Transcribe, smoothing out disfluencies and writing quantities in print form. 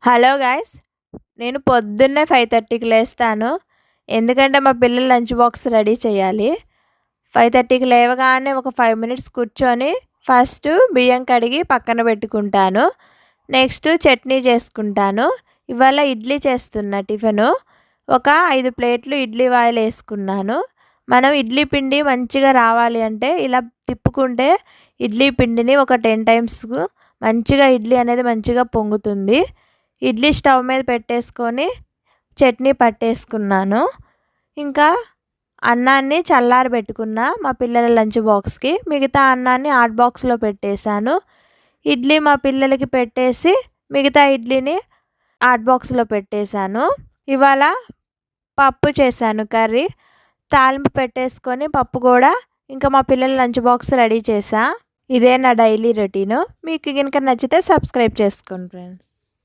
Hello guys, నేను పొద్దున్నే 5:30కి లేస్తాను. ఎందుకంటే మా పిల్లల లంచ్ బాక్స్ రెడీ చేయాలి. 5:30కి లేవగానే ఒక 5 మినిట్స్ కూర్చొని ఫస్ట్ బియ్యం కడిగి పక్కన పెట్టుకుంటాను. నెక్స్ట్ చట్నీ చేసుకుంటాను. ఇవాళ ఇడ్లీ చేస్తున్నా టిఫిను. ఒక 5 ప్లేట్లు ఇడ్లీ ఆయిల్ వేసుకున్నాను. మనం ఇడ్లీ పిండి మంచిగా రావాలి అంటే ఇలా తిప్పుకుంటే ఇడ్లీ పిండిని ఒక 10 టైమ్స్ మంచిగా ఇడ్లీ అనేది మంచిగా పొంగుతుంది. ఇడ్లీ స్టవ్ మీద పెట్టేసుకొని చట్నీ పట్టేసుకున్నాను. ఇంకా అన్నాన్ని చల్లారబెట్టుకున్నా మా పిల్లల లంచ్ బాక్స్కి. మిగతా అన్నాన్ని హాట్ బాక్స్లో పెట్టేశాను. ఇడ్లీ మా పిల్లలకి పెట్టేసి మిగతా ఇడ్లీని హాట్ బాక్స్లో పెట్టేశాను. ఇవాళ పప్పు చేశాను కర్రీ. తాలింపు పెట్టేసుకొని పప్పు కూడా ఇంకా మా పిల్లల లంచ్ బాక్స్ రెడీ చేశా. ఇదే నా డైలీ రొటీను. మీకు కనుక నచ్చితే సబ్స్క్రైబ్ చేసుకోండి ఫ్రెండ్స్.